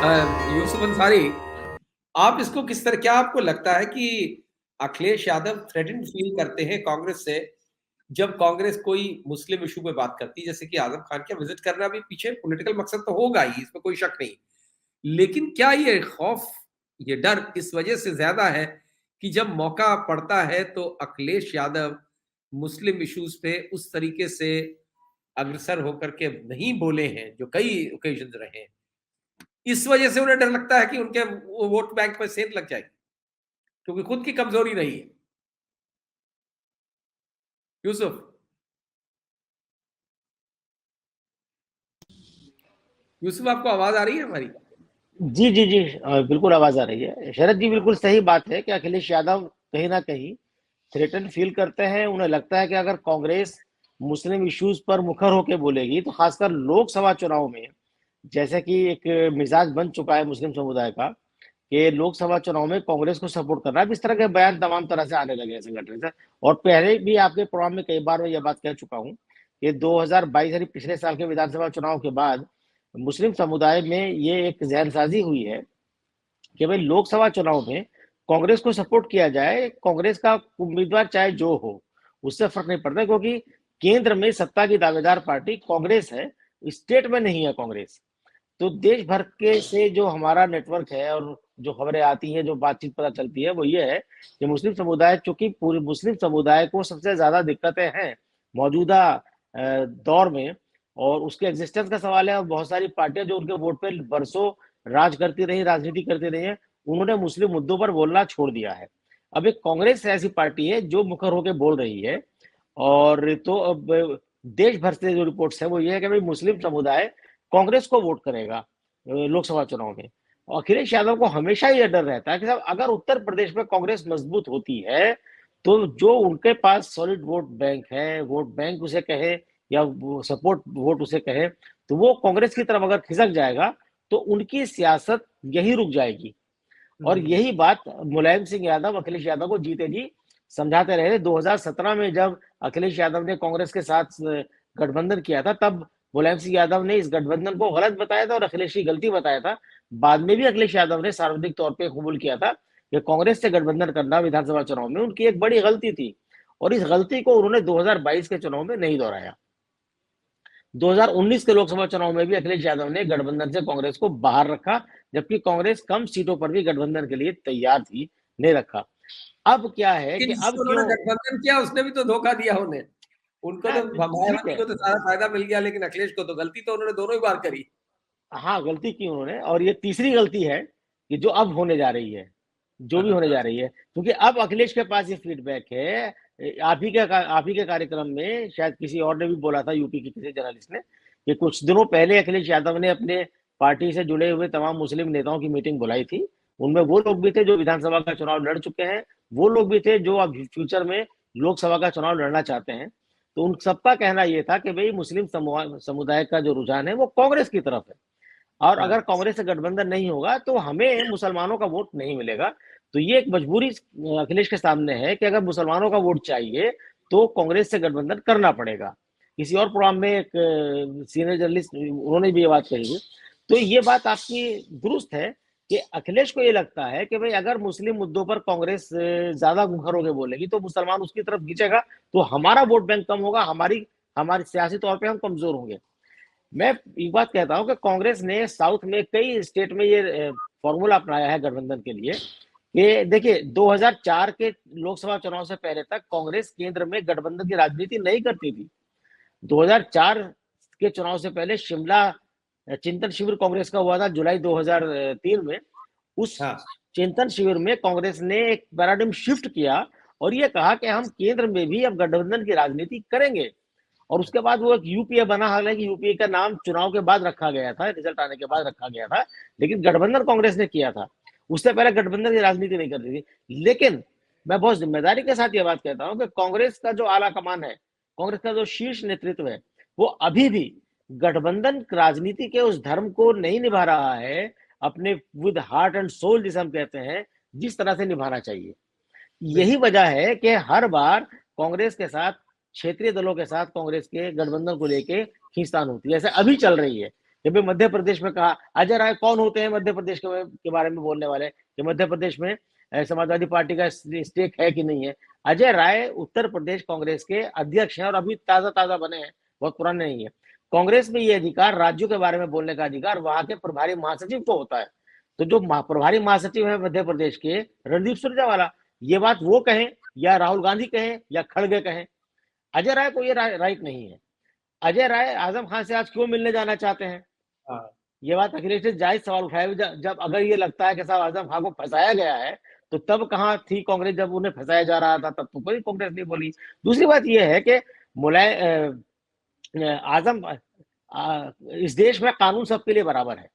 यूसुफ अंसारी, आप इसको किस तरह, क्या आपको लगता है कि अखिलेश यादव थ्रेटेंड फील करते हैं कांग्रेस से जब कांग्रेस कोई मुस्लिम इशू पे बात करती है? जैसे कि आजम खान का विजिट करना भी पीछे पॉलिटिकल मकसद तो होगा ही, इसमें कोई शक नहीं, लेकिन क्या ये खौफ, ये डर इस वजह से ज्यादा है कि जब मौका पड़ता है तो अखिलेश यादव मुस्लिम इश्यूज पे उस तरीके से अग्रसर होकर के नहीं बोले हैं जो कई ओकेजन रहे हैं, इस वजह से उन्हें डर लगता है कि उनके वोट बैंक में सेंध लग जाएगी, क्योंकि खुद की कमजोरी रही है? यूसुफ। यूसुफ, आपको आवाज आ रही है हमारी? जी जी जी, बिल्कुल आवाज आ रही है शरद जी। बिल्कुल सही बात है कि अखिलेश यादव कहीं ना कहीं थ्रेटन फील करते हैं। उन्हें लगता है कि अगर कांग्रेस मुस्लिम इश्यूज पर मुखर होकर बोलेगी तो खासकर लोकसभा चुनाव में, जैसे कि एक मिजाज बन चुका है मुस्लिम समुदाय का कि लोकसभा चुनाव में कांग्रेस को सपोर्ट करना, अब इस तरह के बयान तमाम तरह से आने लगे हैं संगठन से। और पहले भी आपके प्रोग्राम में कई बार मैं यह बात कह चुका हूं कि 2022 यानी पिछले साल के विधानसभा चुनाव के बाद मुस्लिम समुदाय में ये एक जहनसाजी हुई है कि भाई लोकसभा चुनाव में कांग्रेस को सपोर्ट किया जाए, कांग्रेस का उम्मीदवार चाहे जो हो उससे फर्क नहीं पड़ता, क्योंकि केंद्र में सत्ता की दावेदार पार्टी कांग्रेस है, स्टेट में नहीं है कांग्रेस। तो देश भर के से जो हमारा नेटवर्क है और जो खबरें आती हैं, जो बातचीत पता चलती है, वो ये है कि मुस्लिम समुदाय, चूंकि पूरे मुस्लिम समुदाय को सबसे ज्यादा दिक्कतें हैं मौजूदा दौर में, और उसके एग्जिस्टेंस का सवाल है, और बहुत सारी पार्टियां जो उनके वोट पे बरसों राज करती रही, राजनीति करती रही है, उन्होंने मुस्लिम मुद्दों पर बोलना छोड़ दिया है। अब एक कांग्रेस ऐसी पार्टी है जो मुखर होकर बोल रही है। और तो अब देश भर से जो रिपोर्ट्स है वो ये है कि भाई मुस्लिम समुदाय कांग्रेस को वोट करेगा लोकसभा चुनाव में। और अखिलेश यादव को हमेशा ये डर रहता है कि साहब अगर उत्तर प्रदेश में कांग्रेस मजबूत होती है तो जो उनके पास सॉलिड वोट बैंक है, वोट बैंक उसे कहे या सपोर्ट वोट उसे कहे, तो वो कांग्रेस की तरफ अगर खिसक जाएगा तो उनकी सियासत यही रुक जाएगी। और यही बात मुलायम सिंह यादव अखिलेश यादव को जीते जी समझाते रहे। 2017 में जब अखिलेश यादव ने कांग्रेस के साथ गठबंधन किया था, तब मुलायम सिंह यादव ने इस गठबंधन को गलत बताया था और अखिलेश की गलती बताया था। बाद में भी अखिलेश यादव ने सार्वजनिक तौर पर कबूल किया था कि कांग्रेस से गठबंधन करना विधानसभा चुनाव में उनकी एक बड़ी गलती थी, और इस गलती को उन्होंने 2022 के चुनाव में नहीं दोहराया। 2019 के लोकसभा चुनाव में भी अखिलेश यादव ने गठबंधन से कांग्रेस को बाहर रखा, जबकि कांग्रेस कम सीटों पर भी गठबंधन के लिए तैयार थी, नहीं रखा। अब क्या है कि जिससे अब उन्होंने क्यों, गठबंधन किया उसने भी तो धोखा दिया उन्हें। उनको तो ठीक मायावती है, को तो सारा फायदा मिल गया, लेकिन अखिलेश को तो गलती तो उन्होंने दोनों ही बार करी। हाँ गलती की उन्होंने, और ये तीसरी गलती है कि जो अब होने जा रही है, जो भी होने जा रही है, क्योंकि अब अखिलेश के पास ये फीडबैक है। आप ही के कार्यक्रम में शायद किसी और ने भी बोला था, यूपी के किसी जर्नलिस्ट ने, कि कुछ दिनों पहले अखिलेश यादव ने अपने पार्टी से जुड़े हुए तमाम मुस्लिम नेताओं की मीटिंग बुलाई थी। उनमें वो लोग भी थे जो विधानसभा का चुनाव लड़ चुके हैं, वो लोग भी थे जो अब फ्यूचर में लोकसभा का चुनाव लड़ना चाहते हैं। तो उन सबका कहना यह था कि भाई मुस्लिम समुदाय का जो रुझान है वो कांग्रेस की तरफ है, और अगर हाँ। कांग्रेस से गठबंधन नहीं होगा तो हमें मुसलमानों का वोट नहीं मिलेगा। तो ये एक मजबूरी अखिलेश के सामने है कि अगर मुसलमानों का वोट चाहिए तो कांग्रेस से गठबंधन करना पड़ेगा। किसी और प्रोग्राम में एक सीनियर जर्नलिस्ट उन्होंने भी ये बात कही है। तो ये बात आपकी दुरुस्त है कि अखिलेश को ये लगता है कि भाई अगर मुस्लिम मुद्दों पर कांग्रेस ज्यादा मुखर होकर बोलेगी तो मुसलमान उसकी तरफ खींचेगा, तो हमारा वोट बैंक कम होगा, हमारी हमारी सियासी तौर पर हम कमजोर होंगे। मैं एक बात कहता हूं कि कांग्रेस ने साउथ में कई स्टेट में ये फॉर्मूला अपनाया है गठबंधन के लिए कि देखिए 2004 के लोकसभा चुनाव से पहले तक कांग्रेस केंद्र में गठबंधन की राजनीति नहीं करती थी। 2004 के चुनाव से पहले शिमला चिंतन शिविर कांग्रेस का हुआ था जुलाई 2003 में। उस हाँ। चिंतन शिविर में कांग्रेस ने एक पैराडिम शिफ्ट किया और ये कहा कि हम केंद्र में भी अब गठबंधन की राजनीति करेंगे। और उसके बाद वो एक यूपीए बना, हालांकि यूपीए का नाम चुनाव के बाद रखा गया था, रिजल्ट आने के बाद रखा गया था, लेकिन गठबंधन कांग्रेस ने किया था। उससे पहले गठबंधन की राजनीति नहीं करती थी। लेकिन मैं बहुत जिम्मेदारी के साथ ये बात कहता हूं कि कांग्रेस का जो आला कमान है, कांग्रेस का जो शीर्ष नेतृत्व है, वो अभी भी गठबंधन राजनीति के उस धर्म को नहीं निभा रहा है अपने विद हार्ट एंड सोल, जिसे हम कहते हैं, जिस तरह से निभाना चाहिए। यही बिल्कुल। वजह है कि हर बार कांग्रेस के साथ, क्षेत्रीय दलों के साथ कांग्रेस के गठबंधन को लेके खींचतान होती है, जैसे अभी चल रही है। जब भी मध्य प्रदेश में कहा, अजय राय कौन होते हैं मध्य प्रदेश के बारे में बोलने वाले कि मध्य प्रदेश में समाजवादी पार्टी का स्टेक है कि नहीं है। अजय राय उत्तर प्रदेश कांग्रेस के अध्यक्ष हैं और अभी ताजा बने हैं, बहुत पुराने नहीं है। कांग्रेस में ये अधिकार, राज्यों के बारे में बोलने का अधिकार वहां के प्रभारी महासचिव को होता है। तो जो प्रभारी महासचिव है मध्य प्रदेश के, रणदीप सुरजेवाला, ये बात वो कहें या राहुल गांधी कहें या खड़गे कहें, अजय राय को ये राइट नहीं है। अजय राय आजम खान से आज क्यों मिलने जाना चाहते हैं? ये बात अखिलेश ने जायज सवाल उठाया। जब अगर ये लगता है कि साहब आजम खान को फंसाया गया है, तो तब कहाँ थी कांग्रेस जब उन्हें फंसाया जा रहा था? तब तो कोई कांग्रेस नहीं बोली। दूसरी बात यह है कि आजम इस देश में कानून सबके लिए बराबर है,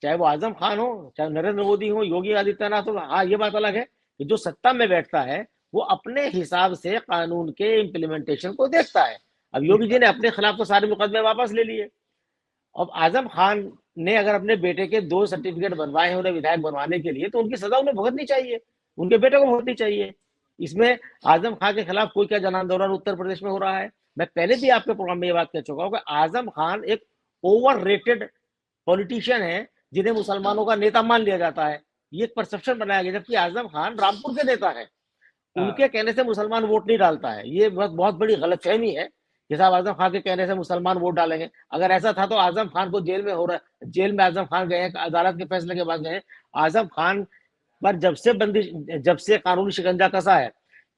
चाहे वो आजम खान हो, चाहे नरेंद्र मोदी हो, योगी आदित्यनाथ हो। हाँ, ये बात अलग है कि जो सत्ता में बैठता है वो अपने हिसाब से कानून के इम्प्लीमेंटेशन को देखता है। अब योगी जी ने अपने खिलाफ तो सारे मुकदमे वापस ले लिए। अब आजम खान ने अगर अपने बेटे के 2 सर्टिफिकेट बनवाए हैं उन्हें विधायक बनवाने के लिए, तो उनकी सजा उन्हें भुगतनी चाहिए, उनके बेटे को भुगतनी चाहिए। इसमें आजम खान के खिलाफ कोई क्या जन आंदोलन उत्तर प्रदेश में हो रहा है? मैं पहले भी आपके प्रोग्राम में ये बात कह चुका हूं कि आजम खान एक ओवर रेटेड पॉलिटिशियन है जिन्हें मुसलमानों का नेता मान लिया जाता है। ये एक परसेप्शन बनाया गया, जबकि आजम खान रामपुर के नेता है, उनके कहने से मुसलमान वोट नहीं डालता है। ये बहुत बड़ी गलतफहमी है कि साहब आजम खान के कहने से मुसलमान वोट डालेंगे। अगर ऐसा था तो आजम खान को जेल में हो रहा है, जेल में आजम खान गए हैं, अदालत के फैसले के बाद गए। आजम खान पर जब से कानूनी शिकंजा कसा है,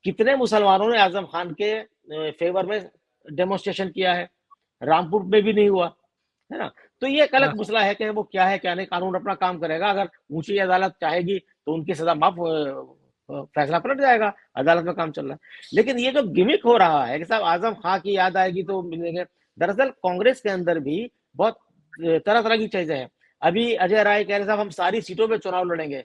कितने मुसलमानों ने आजम खान के फेवर में डेमोन्स्ट्रेशन किया है? रामपुर में भी नहीं हुआ है ना। तो ये एक अलग मसला है कि वो क्या है क्या नहीं, कानून अपना काम करेगा। अगर ऊंची अदालत चाहेगी तो उनकी सजा माफ, फैसला पलट जाएगा, अदालत में काम चल रहा है। लेकिन ये जो गिमिक हो रहा है कि साहब आजम खान की याद आएगी तो मिलेंगे, दरअसल कांग्रेस के अंदर भी बहुत तरह तरह की चीजें हैं। अभी अजय राय कह रहे साहब हम सारी सीटों पे चुनाव लड़ेंगे।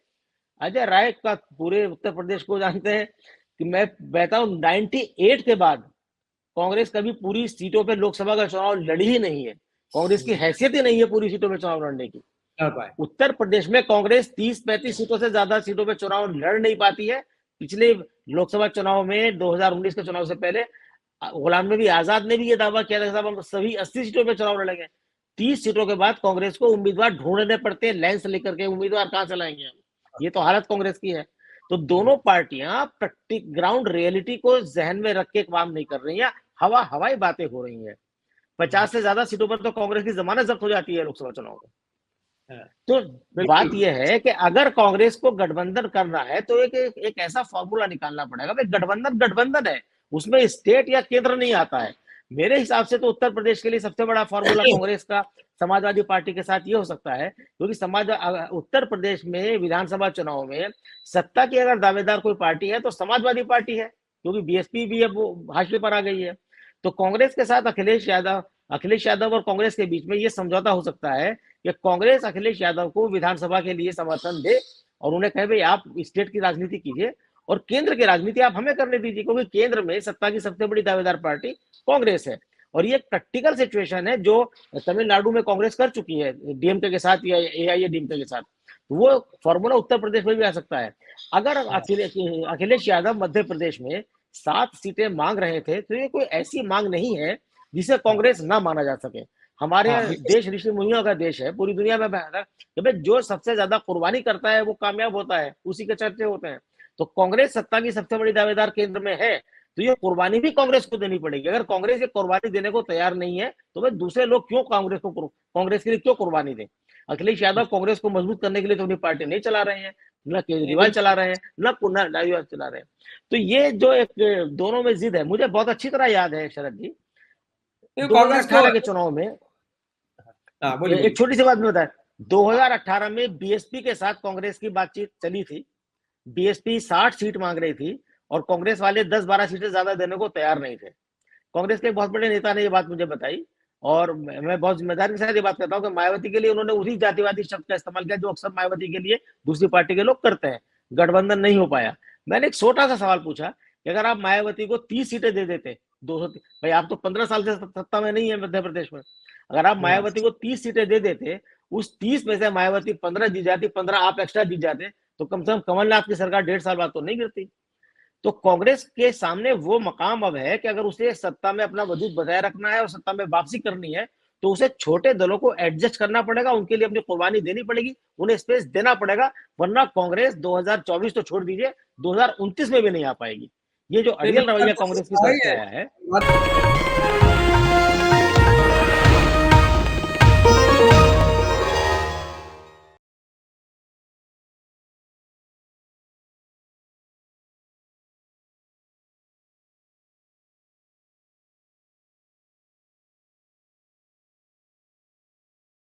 अजय राय का पूरे उत्तर प्रदेश को जानते हैं कि मैं कहता हूँ 98 के बाद कांग्रेस कभी पूरी सीटों पे लोकसभा का चुनाव लड़ी ही नहीं है। कांग्रेस की हैसियत ही नहीं है पूरी सीटों पे चुनाव लड़ने की। उत्तर प्रदेश में कांग्रेस 30-35 सीटों से ज्यादा सीटों पे चुनाव लड़ नहीं पाती है। पिछले लोकसभा चुनाव में 2019 के चुनाव से पहले गुलाम नबी आजाद ने भी ये दावा किया था, हम सभी 80 सीटों पे चुनाव लड़ेंगे। 30 सीटों के बाद कांग्रेस को उम्मीदवार ढूंढने पड़ते हैं, लाइन से लेकर के उम्मीदवार कहां से लाएंगे हम? ये तो हालत कांग्रेस की है। तो दोनों पार्टियां प्रैक्टिक ग्राउंड रियलिटी को जहन में रख के काम नहीं कर रही है, हवाई बातें हो रही हैं। 50 से ज्यादा सीटों पर तो कांग्रेस की जमानत जब्त हो जाती है लोकसभा चुनाव में। तो बात यह है कि अगर कांग्रेस को गठबंधन करना है तो एक ऐसा फॉर्मूला निकालना पड़ेगा। भाई गठबंधन है, उसमें स्टेट या केंद्र नहीं आता है। मेरे हिसाब से तो उत्तर प्रदेश के लिए सबसे बड़ा फॉर्मूला कांग्रेस का समाजवादी पार्टी के साथ ये हो सकता है, क्योंकि उत्तर प्रदेश में विधानसभा चुनाव में सत्ता की अगर दावेदार कोई पार्टी है तो समाजवादी पार्टी है, क्योंकि बीएसपी भी अब हाशिए पर आ गई है। तो कांग्रेस के साथ अखिलेश यादव और कांग्रेस के बीच में ये समझौता हो सकता है कि कांग्रेस अखिलेश यादव को विधानसभा के लिए समर्थन दे और उन्हें कहे भाई आप स्टेट की राजनीति कीजिए और केंद्र की राजनीति आप हमें करने दीजिए, क्योंकि केंद्र में सत्ता की सबसे बड़ी दावेदार पार्टी कांग्रेस है। और ये प्रैक्टिकल सिचुएशन है जो तमिलनाडु में कांग्रेस कर चुकी है डीएमके के साथ या एआईएडीएमके के साथ। वो फॉर्मूला उत्तर प्रदेश में भी आ सकता है। अगर अखिलेश यादव मध्य प्रदेश में 7 सीटें मांग रहे थे तो ये कोई ऐसी मांग नहीं है जिसे कांग्रेस ना माना जा सके। हमारे देश ऋषि मुनियों का देश है, पूरी दुनिया में भाई जो सबसे ज्यादा कुर्बानी करता है वो कामयाब होता है, उसी के चर्चे होते हैं। तो कांग्रेस सत्ता की सबसे बड़ी दावेदार केंद्र में है तो ये कुर्बानी भी कांग्रेस को देनी पड़ेगी। अगर कांग्रेस ये कुर्बानी देने को तैयार नहीं है तो भाई दूसरे लोग क्यों कांग्रेस के लिए क्यों कुर्बानी दें? अखिलेश यादव कांग्रेस को मजबूत करने के लिए तो अपनी पार्टी नहीं चला रहे हैं, न केजरीवाल चला रहे हैं, न कुन्ना चला रहे हैं। तो ये जो एक दोनों में जिद है, मुझे बहुत अच्छी तरह याद है शरद जी 2018 के चुनाव में एक छोटी सी बात में बताया, 2018 में बीएसपी के साथ कांग्रेस की बातचीत चली थी। बीएसपी 60 सीट मांग रही थी और कांग्रेस वाले 10-12 सीटें ज्यादा देने को तैयार नहीं थे। कांग्रेस के एक बहुत बड़े नेता ने ये बात मुझे बताई और मैं बहुत जिम्मेदारी के साथ ये बात करता हूँ कि मायावती के लिए उन्होंने उसी जातिवादी शब्द का इस्तेमाल किया जो अक्सर मायावती के लिए दूसरी पार्टी के लोग करते हैं। गठबंधन नहीं हो पाया। मैंने एक छोटा सा सवाल पूछा कि अगर आप मायावती को 30 सीटें दे देते, 200, भाई आप तो 15 साल से सत्ता में नहीं है मध्य प्रदेश में, अगर आप मायावती को 30 सीटें दे देते, उस 30 में से मायावती 15 दी जाती, 15 आप एक्स्ट्रा दी जाते, तो कम से कम कमलनाथ की सरकार 1.5 साल बाद तो नहीं गिरती। तो कांग्रेस के सामने वो मकाम अब है कि अगर उसे सत्ता में अपना वजूद बनाए रखना है और सत्ता में वापसी करनी है तो उसे छोटे दलों को एडजस्ट करना पड़ेगा, उनके लिए अपनी कुर्बानी देनी पड़ेगी, उन्हें स्पेस देना पड़ेगा, वरना कांग्रेस 2024 तो छोड़ दीजिए, 2029 में भी नहीं आ पाएगी। ये जो नहीं, अड़ियल मेरी बात रवैया तो कांग्रेस की सही तरफ से है। आया है, बात